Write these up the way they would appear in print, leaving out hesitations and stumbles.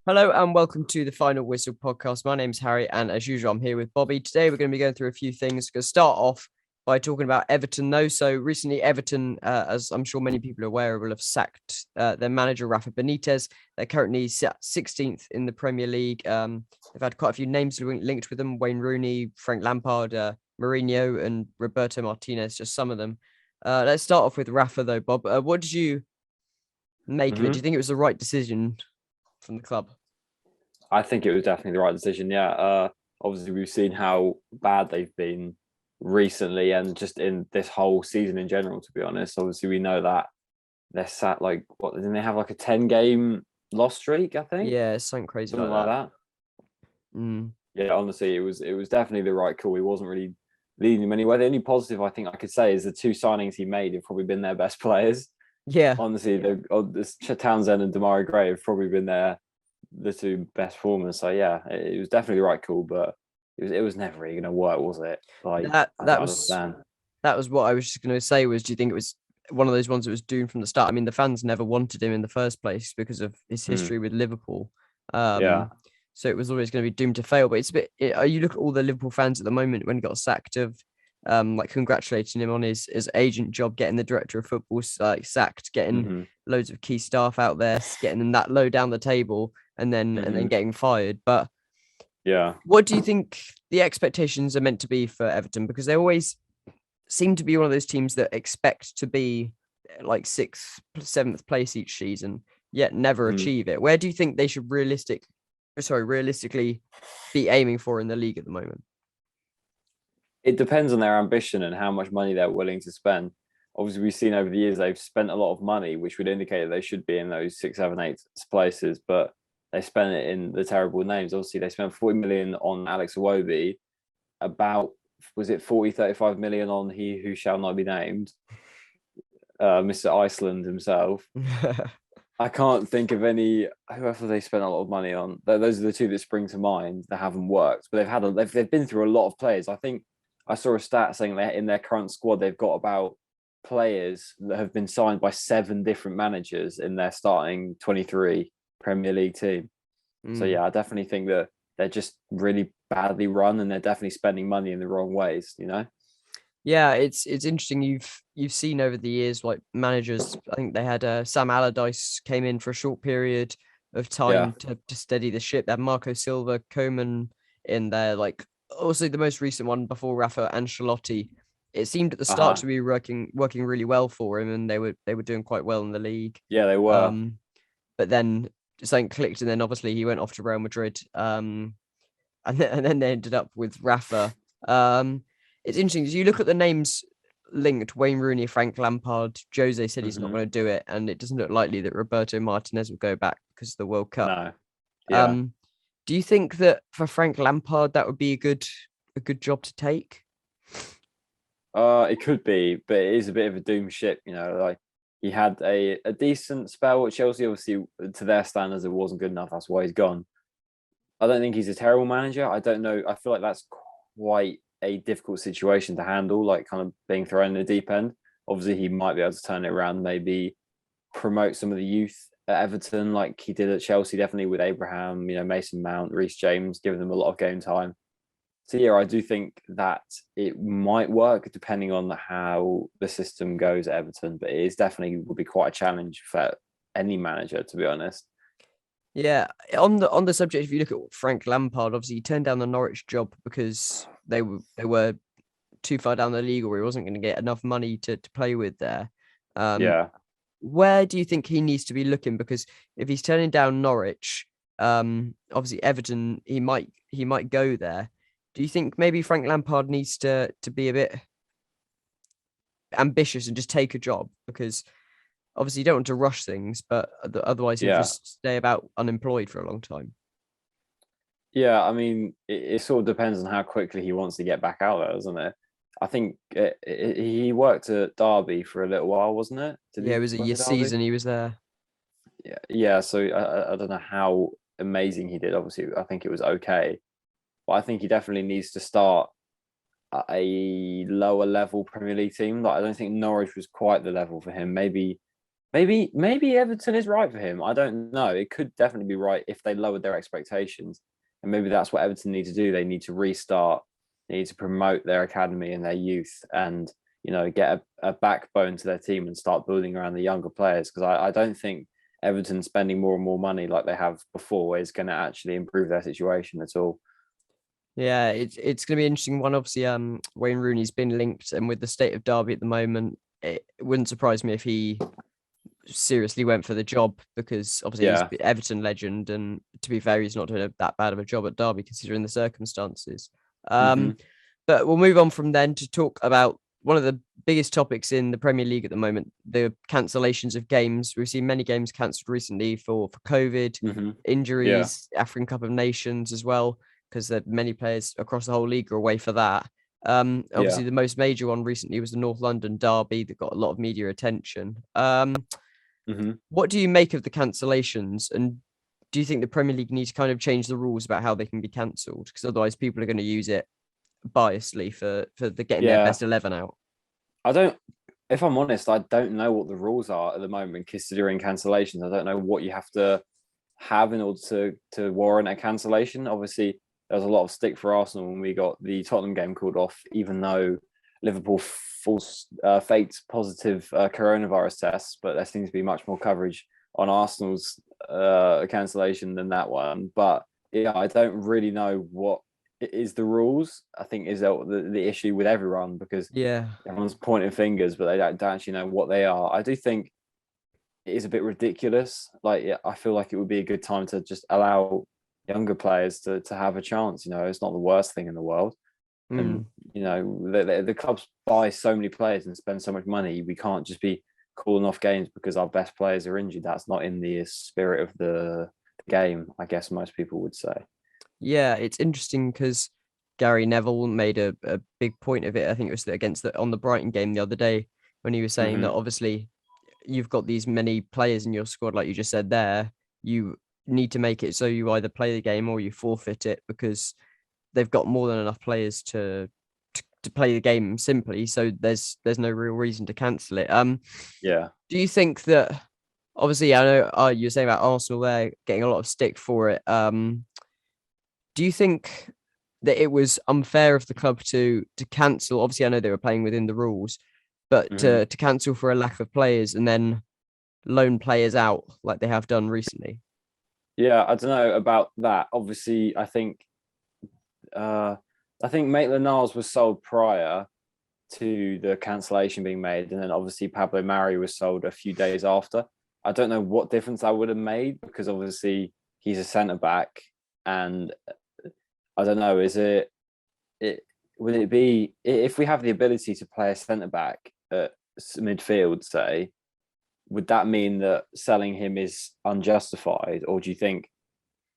Hello and welcome to the Final Whistle podcast. My name's Harry, and as usual, I'm here with Bobby. Today, we're going to be going through a few things. We're going to start off by talking about Everton, though. So recently, Everton, as I'm sure many people are aware, will have sacked their manager, Rafa Benitez. They're currently 16th in the Premier League. They've had quite a few names linked with them: Wayne Rooney, Frank Lampard, Mourinho, and Roberto Martinez, just some of them. Let's start off with Rafa, though, Bob. What did you make of it? Do you think it was the right decision from the club? I think it was definitely the right decision. Yeah. Obviously, we've seen how bad they've been recently, and just in this whole season in general. To be honest, obviously we know that they're sat what? Didn't they have like a 10-game loss streak? I think Yeah, something crazy something like like that. Mm. Yeah. Honestly, it was definitely the right call. He wasn't really leading them anywhere. The only positive I think I could say is the two signings he made have probably been their best players. Yeah, Honestly, this Townsend and Damari Gray have probably been the two best performers. So yeah, it was definitely the right call, but it was never really going to work, was it? Like that I that don't was understand. that was what I was just going to say. Do you think it was one of those ones that was doomed from the start? I mean, the fans never wanted him in the first place because of his Hmm. history with Liverpool. Yeah. So it was always going to be doomed to fail. But it's a bit. You look at all the Liverpool fans at the moment when he got sacked of. Like congratulating him on his agent job, getting the director of football sacked, getting Hmm. loads of key staff out there, getting them that low down the table, and then Hmm. getting fired. But Yeah. what do you think the expectations are meant to be for Everton? Because they always seem to be one of those teams that expect to be like sixth, seventh place each season, yet never Hmm. achieve it. Where do you think they should realistically be aiming for in the league at the moment? It depends on their ambition and how much money they're willing to spend. Obviously, we've seen over the years they've spent a lot of money, which would indicate that they should be in those 6, 7, 8 places, but they spend it in the terrible names. Obviously, they spent 40 million on Alex Iwobi, about was it 40, 35 million on he who shall not be named, Mr. Iceland himself. I can't think of any. Who else have they spent a lot of money on? Those are the two that spring to mind that haven't worked. But they've been through a lot of players. I think I saw a stat saying that in their current squad they've got about players that have been signed by 7 different managers in their starting 23 Premier League team. So Mm. yeah, I definitely think that they're just really badly run and they're definitely spending money in the wrong ways. You know. Yeah, it's interesting. You've seen over the years like managers. I think they had Sam Allardyce came in for a short period of Yeah. time to steady the ship. They had Marco Silva, Coman in there. Like also the most recent one before Rafa Ancelotti. It seemed at the Uh start huh. to be working really well for him, and they were doing quite well in the league. Yeah, they were. Um, but then something clicked, and then obviously he went off to Real Madrid. And then they ended up with Rafa. It's interesting. As you look at the names linked, Wayne Rooney, Frank Lampard, Jose said he's not Hmm. going to do it, and it doesn't look likely that Roberto Martinez will go back because of the World Cup. No. Yeah. Um, do you think that for Frank Lampard that would be a good job to take? It could be, but it is a bit of a doom ship, you know. Like he had a decent spell at Chelsea, obviously to their standards, it wasn't good enough. That's why he's gone. I don't think he's a terrible manager. I don't know. I feel like that's quite a difficult situation to handle, like kind of being thrown in the deep end. Obviously, he might be able to turn it around, maybe promote some of the youth at Everton, like he did at Chelsea, definitely with Abraham, Mason Mount, Reece James, giving them a lot of game time. So yeah, I do think that it might work depending on how the system goes at Everton, but it is definitely would be quite a challenge for any manager, to be honest. Yeah, on the subject, if you look at Frank Lampard, obviously he turned down the Norwich job because they were too far down the league, or he wasn't going to get enough money to play with there. Um, Yeah. where do you think he needs to be looking? Because if he's turning down Norwich, obviously Everton, he might go there. Do you think maybe Frank Lampard needs to be a bit ambitious and just take a job? Because obviously you don't want to rush things, but otherwise he'll Yeah. just stay about unemployed for a long time. Yeah, I mean, it sort of depends on how quickly he wants to get back out there, doesn't it? I think he worked at Derby for a little while, wasn't it? Did Yeah, it he was a work year at Derby? season he was there. Yeah, yeah. So I don't know how amazing he did. Obviously, I think it was okay, but I think he definitely needs to start at a lower level Premier League team. Like I don't think Norwich was quite the level for him. Maybe maybe Everton is right for him. I don't know. It could definitely be right if they lowered their expectations, and maybe that's what Everton need to do. They need to restart. They need to promote their academy and their youth, and get a backbone to their team and start building around the younger players. Because I don't think Everton spending more and more money like they have before is going to actually improve their situation at all. Yeah, it's going to be an interesting one. Obviously, Wayne Rooney's been linked, and with the state of Derby at the moment, it wouldn't surprise me if he seriously went for the job, because obviously he's Everton legend, and to be fair, he's not doing that bad of a job at Derby considering the circumstances. But we'll move on from then to talk about one of the biggest topics in the Premier League at the moment: the cancellations of games. We've seen many games cancelled recently for COVID, injuries, African Cup of Nations as well, because many players across the whole league are away for that. Obviously, the most major one recently was the North London derby that got a lot of media attention. What do you make of the cancellations, and do you think the Premier League needs to kind of change the rules about how they can be cancelled? Because otherwise, people are going to use it biasly for getting their best 11 out. If I'm honest, I don't know what the rules are at the moment considering cancellations. I don't know what you have to have in order to warrant a cancellation. Obviously, there was a lot of stick for Arsenal when we got the Tottenham game called off, even though Liverpool faked positive coronavirus tests, but there seems to be much more coverage on Arsenal's cancellation than that one. But yeah, I don't really know what is the rules. I think is the issue with everyone, because everyone's pointing fingers, but they don't actually know what they are. I do think it is a bit ridiculous. I feel like it would be a good time to just allow younger players to have a chance. It's not the worst thing in the world. And the clubs buy so many players and spend so much money. We can't just be calling off games because our best players are injured. That's not in the spirit of the game, I guess most people would say. Yeah, it's interesting because Gary Neville made a big point of it. I think it was on the Brighton game the other day, when he was saying that obviously you've got these many players in your squad, like you just said there. You need to make it so you either play the game or you forfeit it, because they've got more than enough players to play the game simply. So there's no real reason to cancel it. Do you think that, obviously, I know you were saying about Arsenal there getting a lot of stick for it. Do you think that it was unfair of the club to cancel? Obviously, I know they were playing within the rules, but to cancel for a lack of players and then loan players out like they have done recently? Yeah, I don't know about that. Obviously, I think Maitland-Niles was sold prior to the cancellation being made, and then obviously Pablo Mari was sold a few days after. I don't know what difference that would have made, because obviously he's a centre back, and I don't know. Would it be, if we have the ability to play a centre back at midfield, say, would that mean that selling him is unjustified, or do you think?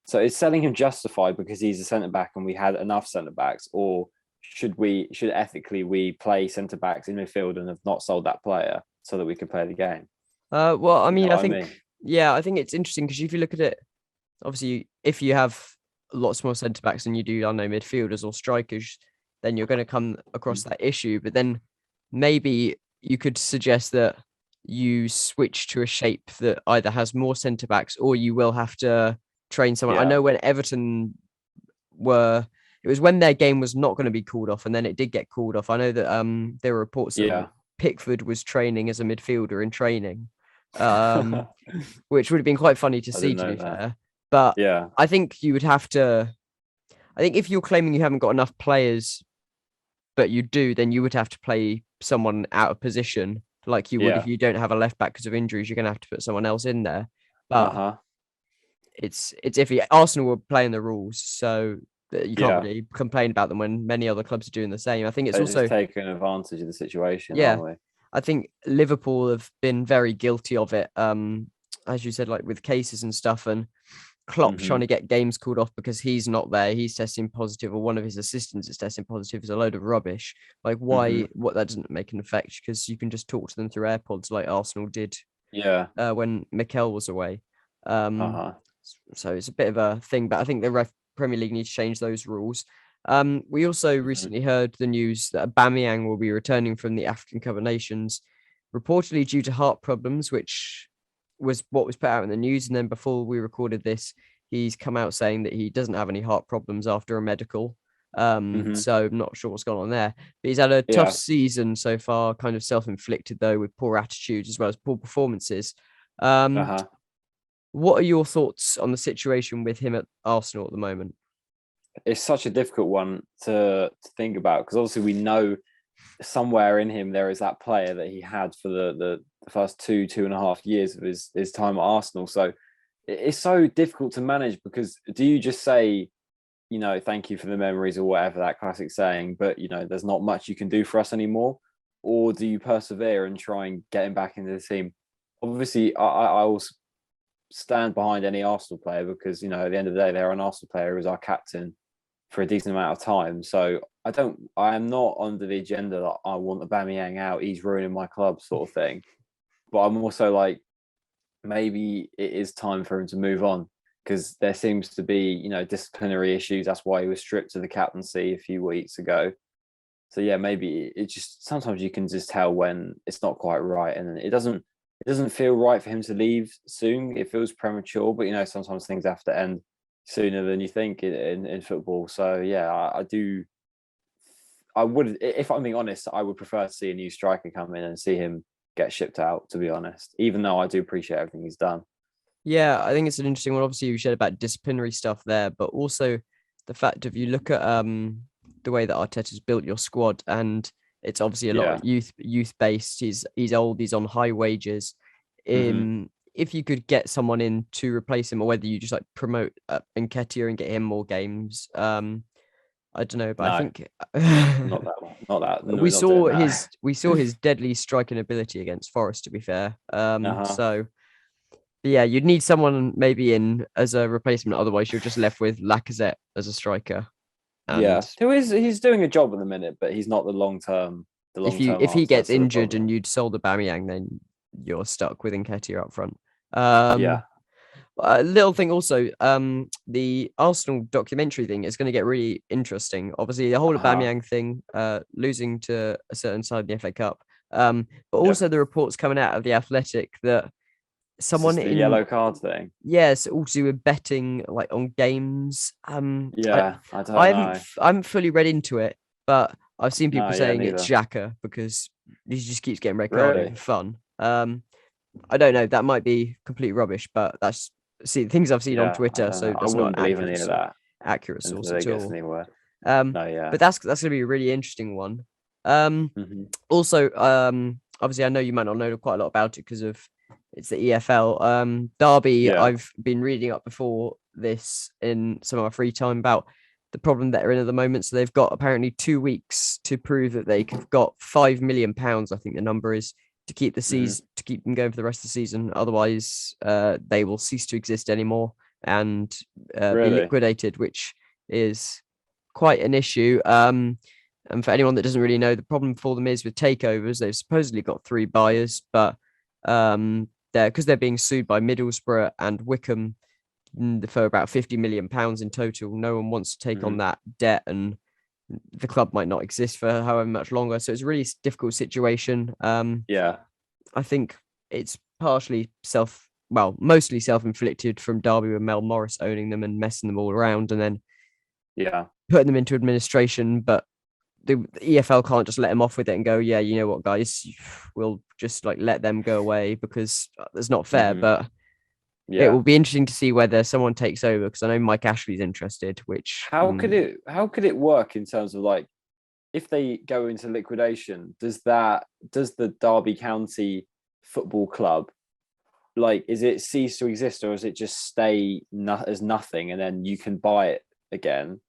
So is selling him justified because he's a centre back and we had enough centre backs, or should ethically we play centre backs in midfield and have not sold that player so that we can play the game? Well, I mean, I think it's interesting, because if you look at it, obviously, if you have lots more centre backs than you do, I don't know, midfielders or strikers, then you're going to come across that issue. But then maybe you could suggest that you switch to a shape that either has more centre backs, or you will have to train someone. I know when Everton it was when their game was not going to be called off, and then it did get called off. I know that there were reports that Pickford was training as a midfielder in training, which would have been quite funny to see, to be fair. But I think you would have to. I think if you're claiming you haven't got enough players, but you do, then you would have to play someone out of position, like you would if you don't have a left back because of injuries. You're going to have to put someone else in there. But it's iffy. Arsenal were playing the rules, so you can't really complain about them when many other clubs are doing the same. I think it's also taking advantage of the situation. Yeah, aren't we? I think Liverpool have been very guilty of it. As you said, like with cases and stuff, and Klopp's trying to get games called off because he's not there. He's testing positive, or one of his assistants is testing positive. Is a load of rubbish. Like, why? What, that doesn't make an effect, because you can just talk to them through AirPods, like Arsenal did. When Mikel was away. So it's a bit of a thing, but I think the Premier League needs to change those rules. We also recently heard the news that Aubameyang will be returning from the African Cup of Nations, reportedly due to heart problems, which was what was put out in the news. And then before we recorded this, he's come out saying that he doesn't have any heart problems after a medical. So I'm not sure what's going on there. But he's had a tough season so far, kind of self-inflicted though, with poor attitudes as well as poor performances. What are your thoughts on the situation with him at Arsenal at the moment? It's such a difficult one to think about, because obviously we know somewhere in him there is that player that he had for the first 2.5 years of his time at Arsenal. So it's so difficult to manage, because do you just say, thank you for the memories or whatever, that classic saying, but there's not much you can do for us anymore? Or do you persevere and try and get him back into the team? Obviously, I will stand behind any Arsenal player, because at the end of the day, they're an Arsenal player who is our captain for a decent amount of time. So I am not under the agenda that I want Aubameyang out, he's ruining my club sort of thing. But I'm also like, maybe it is time for him to move on, because there seems to be, disciplinary issues. That's why he was stripped of the captaincy a few weeks ago. So yeah, maybe it just, sometimes you can just tell when it's not quite right, and it doesn't feel right for him to leave soon. It feels premature, but sometimes things have to end sooner than you think in football. So yeah, I would, if I'm being honest, I would prefer to see a new striker come in and see him get shipped out, to be honest, even though I do appreciate everything he's done. Yeah, I think it's an interesting one. Obviously, you shared about disciplinary stuff there, but also the fact of, you look at the way that Arteta's built your squad, and it's obviously a lot of youth based. He's old, he's on high wages. If you could get someone in to replace him, or whether you just like promote Nketiah and get him more games, I don't know, but no, I think not that. No, we saw his deadly striking ability against Forest, to be fair. So yeah, you'd need someone maybe in as a replacement. Otherwise, you're just left with Lacazette as a striker. And he's doing a job at the minute, but he's not the long term. If he gets injured and you'd sold Aubameyang, then you're stuck with Nketiah up front. A little thing also, the Arsenal documentary thing is going to get really interesting. Obviously, the whole Aubameyang thing, losing to a certain side in the FA Cup, but also the reports coming out of the Athletic that someone the yellow card thing. Yes, also with betting like on games. I don't know. I haven't fully read into it, but I've seen people saying it's Xhaka because he just keeps getting red carded for fun. I don't know. That might be complete rubbish, but that's things I've seen on Twitter. So I wouldn't believe any of that. Accurate source at all. But that's going to be a really interesting one. Also, obviously, I know you might not know quite a lot about it because of it's the EFL. Derby, I've been reading up before this in some of my free time about the problem that they're in at the moment. So they've got apparently 2 weeks to prove that they've got £5 million, I think the number is, to keep the season, to keep them going for the rest of the season. Otherwise, they will cease to exist anymore and be liquidated, which is quite an issue. And for anyone that doesn't really know, the problem for them is with takeovers. They've supposedly got 3 buyers, but because they're being sued by Middlesbrough and Wickham for about £50 million in total. No one wants to take on that debt, and the club might not exist for however much longer. So it's a really difficult situation. I think it's mostly self-inflicted from Derby, with Mel Morris owning them and messing them all around, and then putting them into administration. But the EFL can't just let them off with it and go, yeah, you know what, guys, we'll just like let them go away, because that's not fair. But it will be interesting to see whether someone takes over, because I know Mike Ashley's interested. Which how could it work in terms of like, if they go into liquidation, does the Derby County Football Club, like, is it cease to exist, or is it just stay as nothing, and then you can buy it again?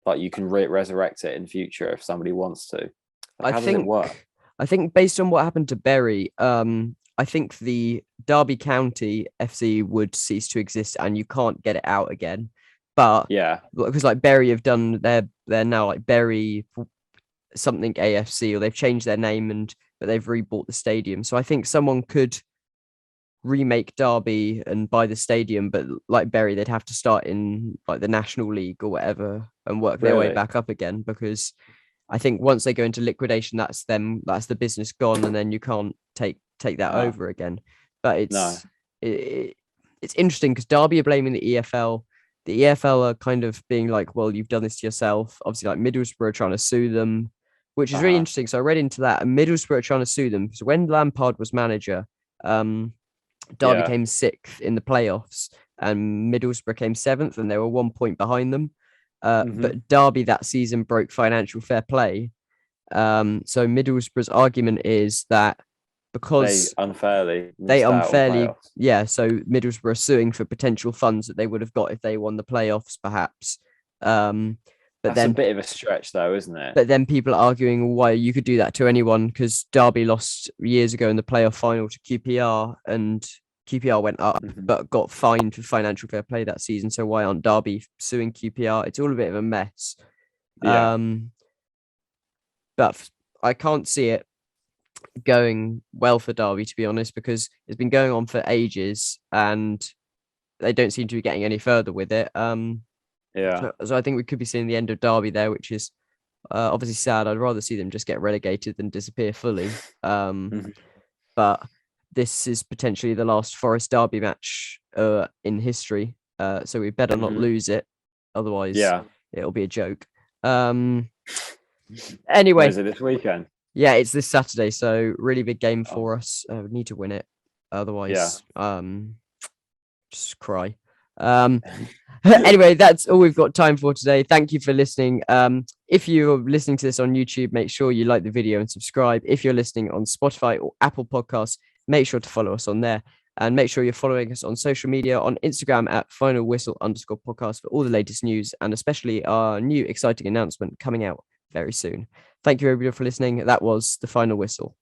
Like, you can resurrect it in future if somebody wants to. Like, how does it work? I think based on what happened to Bury, I think the Derby County FC would cease to exist and you can't get it out again. But because like Bury have done, they're now like Bury something AFC, or they've changed their name, but they've rebought the stadium. So I think someone could remake Derby and buy the stadium, but like Bury, they'd have to start in like the National League or whatever and work their way back up again, because I think once they go into liquidation, that's the business gone, and then you can't take that over again. But it's interesting because Derby are blaming the EFL. The EFL are kind of being like, well, you've done this to yourself. Obviously, like Middlesbrough are trying to sue them, which is really interesting. So I read into that, and Middlesbrough are trying to sue them because when Lampard was manager, Derby came 6th in the playoffs, and Middlesbrough came 7th, and they were 1 point behind them. But Derby that season broke financial fair play. So Middlesbrough's argument is that because they unfairly, yeah. So Middlesbrough are suing for potential funds that they would have got if they won the playoffs, perhaps. But that's then a bit of a stretch, though, isn't it? But then people are arguing why you could do that to anyone because Derby lost years ago in the playoff final to QPR, and QPR went up but got fined for financial fair play that season. So why aren't Derby suing QPR? It's all a bit of a mess. Yeah. But I can't see it going well for Derby, to be honest, because it's been going on for ages and they don't seem to be getting any further with it. So I think we could be seeing the end of Derby there, which is obviously sad. I'd rather see them just get relegated than disappear fully. But this is potentially the last Forest Derby match in history. So we better not lose it. Otherwise, it'll be a joke. Anyway. Is it this weekend? Yeah, it's this Saturday. So really big game for us. We need to win it. Otherwise, just cry. Anyway, that's all we've got time for today. Thank you for listening. If you're listening to this on YouTube, make sure you like the video and subscribe. If you're listening on Spotify or Apple Podcasts, make sure to follow us on there, and make sure you're following us on social media on Instagram at @finalwhistle_podcast for all the latest news, and especially our new exciting announcement coming out very soon. Thank you everybody for listening. That was the Final Whistle.